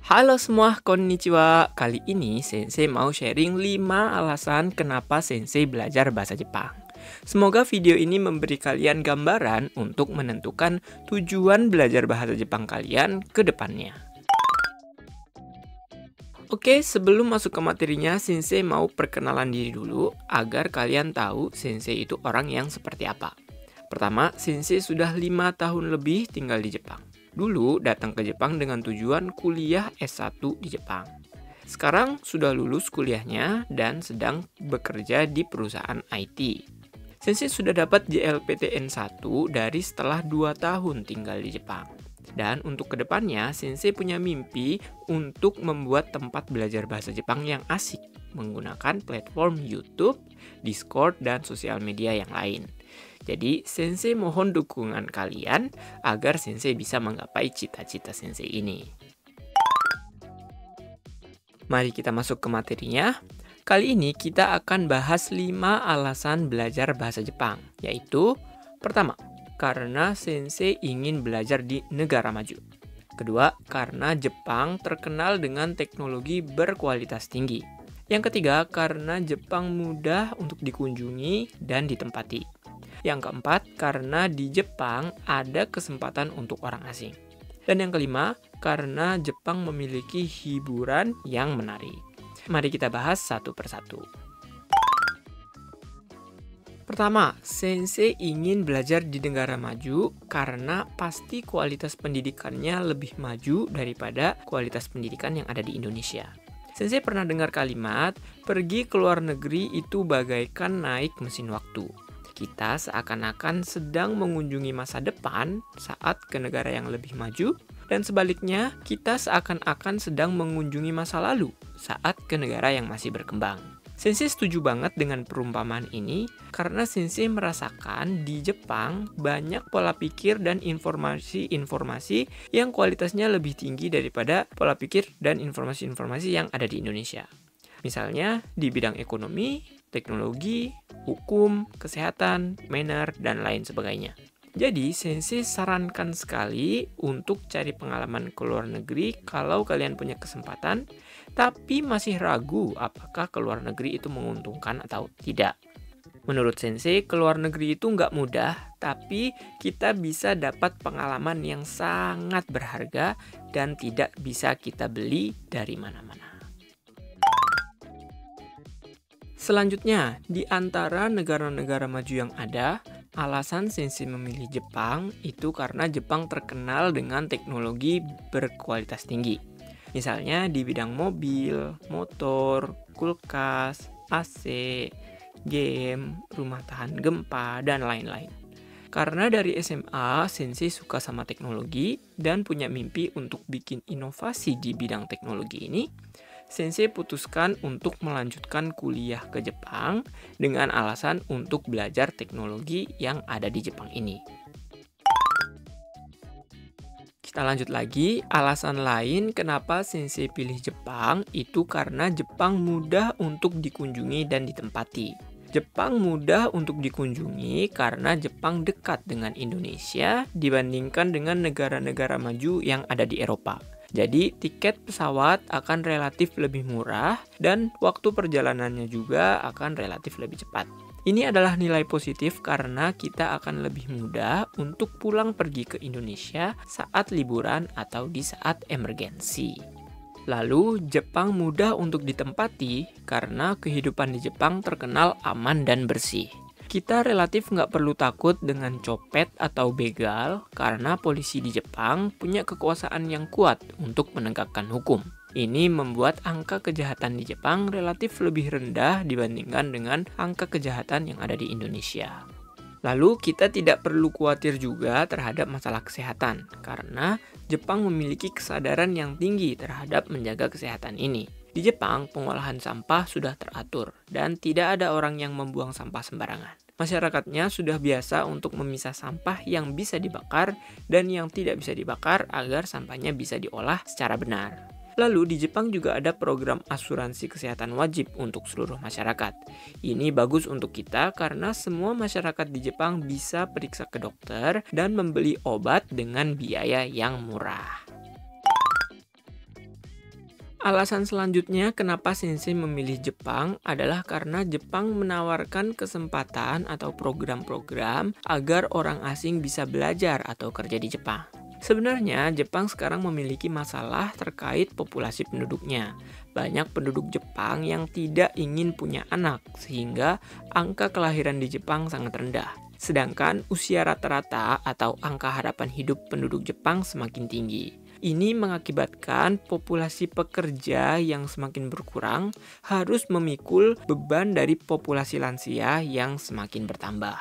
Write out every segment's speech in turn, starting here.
Halo semua, konnichiwa. Kali ini Sensei mau sharing 5 alasan kenapa Sensei belajar bahasa Jepang. Semoga video ini memberi kalian gambaran untuk menentukan tujuan belajar bahasa Jepang kalian ke depannya. Oke, sebelum masuk ke materinya, Sensei mau perkenalan diri dulu agar kalian tahu Sensei itu orang yang seperti apa. Pertama, Sensei sudah 5 tahun lebih tinggal di Jepang. Dulu datang ke Jepang dengan tujuan kuliah S1 di Jepang. Sekarang sudah lulus kuliahnya dan sedang bekerja di perusahaan IT. Sensei sudah dapat JLPTN 1 dari setelah 2 tahun tinggal di Jepang. Dan untuk kedepannya, Sensei punya mimpi untuk membuat tempat belajar bahasa Jepang yang asik menggunakan platform YouTube, Discord, dan sosial media yang lain. Jadi, Sensei mohon dukungan kalian agar Sensei bisa menggapai cita-cita Sensei ini. Mari kita masuk ke materinya. Kali ini kita akan bahas 5 alasan belajar bahasa Jepang, yaitu pertama, karena Sensei ingin belajar di negara maju. Kedua, karena Jepang terkenal dengan teknologi berkualitas tinggi. Yang ketiga, karena Jepang mudah untuk dikunjungi dan ditempati. Yang keempat, karena di Jepang ada kesempatan untuk orang asing. Dan yang kelima, karena Jepang memiliki hiburan yang menarik. Mari kita bahas satu persatu. Pertama, Sensei ingin belajar di negara maju karena pasti kualitas pendidikannya lebih maju daripada kualitas pendidikan yang ada di Indonesia. Sensei pernah dengar kalimat, pergi ke luar negeri itu bagaikan naik mesin waktu. Kita seakan-akan sedang mengunjungi masa depan saat ke negara yang lebih maju, dan sebaliknya, kita seakan-akan sedang mengunjungi masa lalu saat ke negara yang masih berkembang. Sensei setuju banget dengan perumpamaan ini karena Sensei merasakan di Jepang banyak pola pikir dan informasi-informasi yang kualitasnya lebih tinggi daripada pola pikir dan informasi-informasi yang ada di Indonesia. Misalnya di bidang ekonomi, teknologi, hukum, kesehatan, manner, dan lain sebagainya. Jadi, Sensei sarankan sekali untuk cari pengalaman ke luar negeri kalau kalian punya kesempatan, tapi masih ragu apakah ke luar negeri itu menguntungkan atau tidak. Menurut Sensei, ke luar negeri itu nggak mudah, tapi kita bisa dapat pengalaman yang sangat berharga dan tidak bisa kita beli dari mana-mana. Selanjutnya, di antara negara-negara maju yang ada, alasan Sensei memilih Jepang itu karena Jepang terkenal dengan teknologi berkualitas tinggi. Misalnya di bidang mobil, motor, kulkas, AC, game, rumah tahan gempa, dan lain-lain. Karena dari SMA, Sensei suka sama teknologi dan punya mimpi untuk bikin inovasi di bidang teknologi ini, Sensei putuskan untuk melanjutkan kuliah ke Jepang dengan alasan untuk belajar teknologi yang ada di Jepang ini. Kita lanjut lagi, alasan lain kenapa Sensei pilih Jepang itu karena Jepang mudah untuk dikunjungi dan ditempati. Jepang mudah untuk dikunjungi karena Jepang dekat dengan Indonesia dibandingkan dengan negara-negara maju yang ada di Eropa. Jadi, tiket pesawat akan relatif lebih murah dan waktu perjalanannya juga akan relatif lebih cepat. Ini adalah nilai positif karena kita akan lebih mudah untuk pulang pergi ke Indonesia saat liburan atau di saat emergensi. Lalu, Jepang mudah untuk ditempati karena kehidupan di Jepang terkenal aman dan bersih. Kita relatif nggak perlu takut dengan copet atau begal karena polisi di Jepang punya kekuasaan yang kuat untuk menegakkan hukum. Ini membuat angka kejahatan di Jepang relatif lebih rendah dibandingkan dengan angka kejahatan yang ada di Indonesia. Lalu kita tidak perlu khawatir juga terhadap masalah kesehatan karena Jepang memiliki kesadaran yang tinggi terhadap menjaga kesehatan ini. Di Jepang, pengolahan sampah sudah teratur dan tidak ada orang yang membuang sampah sembarangan. Masyarakatnya sudah biasa untuk memisah sampah yang bisa dibakar dan yang tidak bisa dibakar agar sampahnya bisa diolah secara benar. Lalu di Jepang juga ada program asuransi kesehatan wajib untuk seluruh masyarakat. Ini bagus untuk kita karena semua masyarakat di Jepang bisa periksa ke dokter dan membeli obat dengan biaya yang murah. Alasan selanjutnya kenapa Sensei memilih Jepang adalah karena Jepang menawarkan kesempatan atau program-program agar orang asing bisa belajar atau kerja di Jepang. Sebenarnya, Jepang sekarang memiliki masalah terkait populasi penduduknya. Banyak penduduk Jepang yang tidak ingin punya anak, sehingga angka kelahiran di Jepang sangat rendah. Sedangkan usia rata-rata atau angka harapan hidup penduduk Jepang semakin tinggi. Ini mengakibatkan populasi pekerja yang semakin berkurang harus memikul beban dari populasi lansia yang semakin bertambah.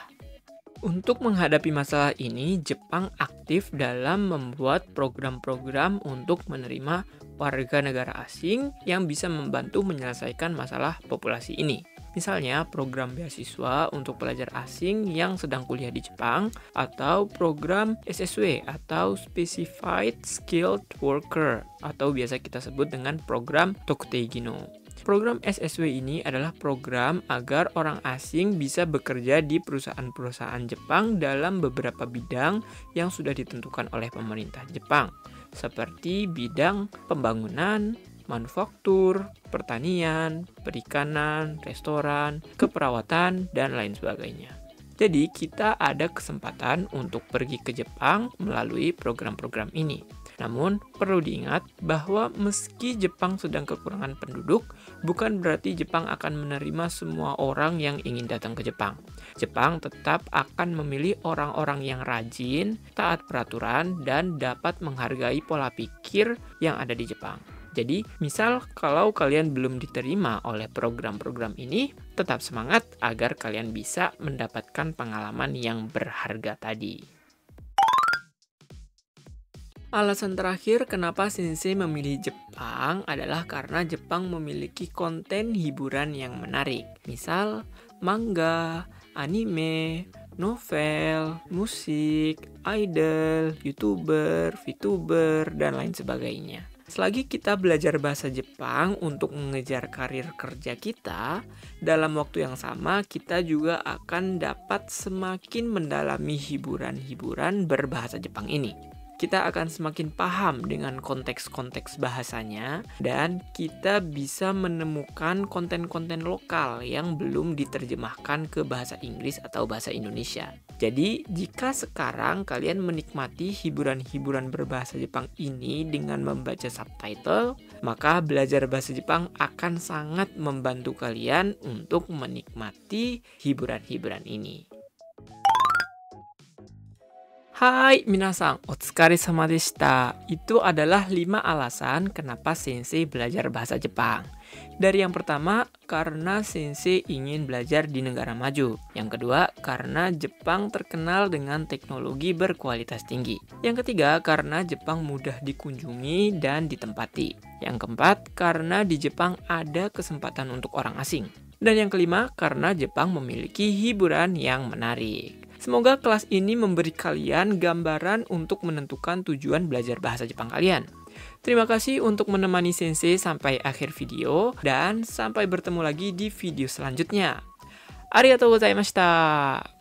Untuk menghadapi masalah ini, Jepang aktif dalam membuat program-program untuk menerima warga negara asing yang bisa membantu menyelesaikan masalah populasi ini. Misalnya, program beasiswa untuk pelajar asing yang sedang kuliah di Jepang, atau program SSW atau Specified Skilled Worker, atau biasa kita sebut dengan program Tokutei no. Program SSW ini adalah program agar orang asing bisa bekerja di perusahaan-perusahaan Jepang dalam beberapa bidang yang sudah ditentukan oleh pemerintah Jepang, seperti bidang pembangunan, manufaktur, pertanian, perikanan, restoran, keperawatan, dan lain sebagainya. Jadi, kita ada kesempatan untuk pergi ke Jepang melalui program-program ini. Namun, perlu diingat bahwa meski Jepang sedang kekurangan penduduk, bukan berarti Jepang akan menerima semua orang yang ingin datang ke Jepang. Jepang tetap akan memilih orang-orang yang rajin, taat peraturan, dan dapat menghargai pola pikir yang ada di Jepang. Jadi, misal kalau kalian belum diterima oleh program-program ini, tetap semangat agar kalian bisa mendapatkan pengalaman yang berharga tadi. Alasan terakhir kenapa Sensei memilih Jepang adalah karena Jepang memiliki konten hiburan yang menarik. Misal, manga, anime, novel, musik, idol, YouTuber, VTuber, dan lain sebagainya. Selagi kita belajar bahasa Jepang untuk mengejar karir kerja kita, dalam waktu yang sama kita juga akan dapat semakin mendalami hiburan-hiburan berbahasa Jepang ini. Kita akan semakin paham dengan konteks-konteks bahasanya, dan kita bisa menemukan konten-konten lokal yang belum diterjemahkan ke bahasa Inggris atau bahasa Indonesia. Jadi, jika sekarang kalian menikmati hiburan-hiburan berbahasa Jepang ini dengan membaca subtitle, maka belajar bahasa Jepang akan sangat membantu kalian untuk menikmati hiburan-hiburan ini. Hai minasan, otsukaresama deshita. Itu adalah 5 alasan kenapa Sensei belajar bahasa Jepang. Dari yang pertama, karena Sensei ingin belajar di negara maju. Yang kedua, karena Jepang terkenal dengan teknologi berkualitas tinggi. Yang ketiga, karena Jepang mudah dikunjungi dan ditempati. Yang keempat, karena di Jepang ada kesempatan untuk orang asing. Dan yang kelima, karena Jepang memiliki hiburan yang menarik. Semoga kelas ini memberi kalian gambaran untuk menentukan tujuan belajar bahasa Jepang kalian. Terima kasih untuk menemani Sensei sampai akhir video, dan sampai bertemu lagi di video selanjutnya. Arigatou gozaimashita.